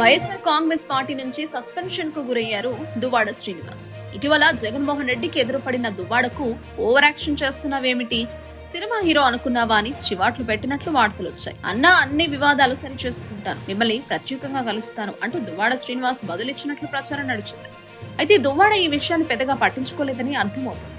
YSR Congress party నుంచి suspension కు గురయ్యారు దువ్వాడ శ్రీనివాస్. ఇటీవల జగన్మోహన్ రెడ్డికి ఎదురుపడిన దువ్వాడకు ఓవర్ యాక్షన్ చేస్తున్నావేమిటి, సినిమా హీరో అనుకున్నావా అని చివాట్లు పెట్టినట్లు వార్తలు వచ్చాయి. అన్నా అన్ని వివాదాలు సరి చేసుకుంటాను, మిమ్మల్ని ప్రత్యేకంగా కలుస్తాను అంటూ దువ్వాడ శ్రీనివాస్ బదులిచ్చినట్లు ప్రచారం నడిచింది. అయితే దువ్వాడ ఈ విషయాన్ని పెద్దగా పట్టించుకోలేదని అర్థమవుతుంది.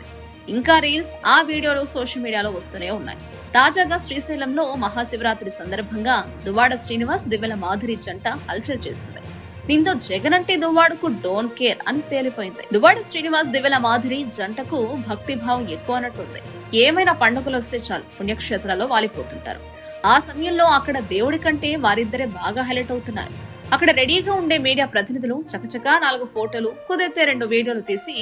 ఇంకా రీల్స్, ఆ వీడియోలు సోషల్ మీడియాలో వస్తూనే ఉన్నాయి. తాజాగా శ్రీశైలంలో మహాశివరాత్రి సందర్భంగా దువ్వాడ శ్రీనివాస్, దివ్యల మాధురి జంట హల్చల్ చేసింది. దీంతో జగన్ అంటే దువ్వాడకు డోంట్ కేర్ అని తేలిపోయింది. దువ్వాడ శ్రీనివాస్, దివ్యల మాధురి జంటకు భక్తిభావం ఎక్కువ అన్నట్టుంది. ఏమైనా పండుగలు వస్తే చాలు పుణ్యక్షేత్రాల్లో వాలిపోతుంటారు. ఆ సమయంలో అక్కడ దేవుడి కంటే వారిద్దరే బాగా హైలైట్ అవుతున్నారు. అక్కడ రెడీగా ఉండే మీడియా ప్రతినిధులు చకచకా 4 ఫోటోలు, కుదిరితే 2 వీడియోలు తీసి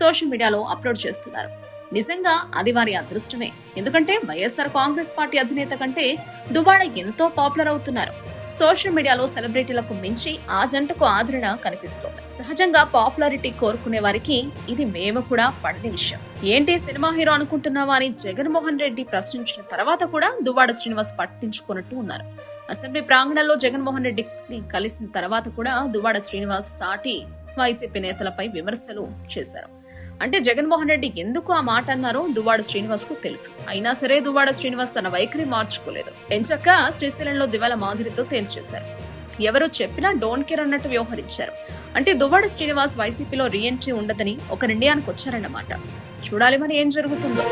సోషల్ మీడియాలో అప్లోడ్ చేస్తున్నారు. నిజంగా అది వారి అదృష్టమే. ఎందుకంటే వైఎస్ఆర్ కాంగ్రెస్ పార్టీ అధినేత కంటే దువ్వాడ ఎంతో పాపులర్ అవుతున్నారు. సోషల్ మీడియాలో సెలబ్రిటీలకు మించి ఆ జంటకు ఆదరణ కనిపిస్తోంది. సహజంగా పాపులారిటీ కోరుకునే వారికి ఇది మేము కూడా పడని విషయం. ఏంటి సినిమా హీరో అనుకుంటున్నావా అని జగన్మోహన్ రెడ్డి ప్రశ్నించిన తర్వాత కూడా దువ్వాడ శ్రీనివాస్ పట్టించుకున్నట్టు ఉన్నారు. అసెంబ్లీ ప్రాంగణంలో జగన్మోహన్ రెడ్డిని కలిసిన తర్వాత కూడా దువ్వాడ శ్రీనివాస్ సాటి వైసీపీ నేతలపై విమర్శలు చేశారు. అంటే జగన్మోహన్ రెడ్డి ఎందుకు ఆ మాట అన్నారో దువ్వాడ శ్రీనివాస్ కు తెలుసు. అయినా సరే దువ్వాడ శ్రీనివాస్ తన వైఖరి మార్చుకోలేదు. ఎంచక్క శ్రీశైలంలో దివ్యల మాధురితో తేల్చేశారు. ఎవరు చెప్పినా డోంట్ కేర్ అన్నట్టు వ్యవహరించారు. అంటే దువ్వాడ శ్రీనివాస్ వైసీపీలో రీఎంట్రీ ఉండదని ఒక నిర్ణయానికి వచ్చారన్నమాట. చూడాలి మరి ఏం జరుగుతుందో.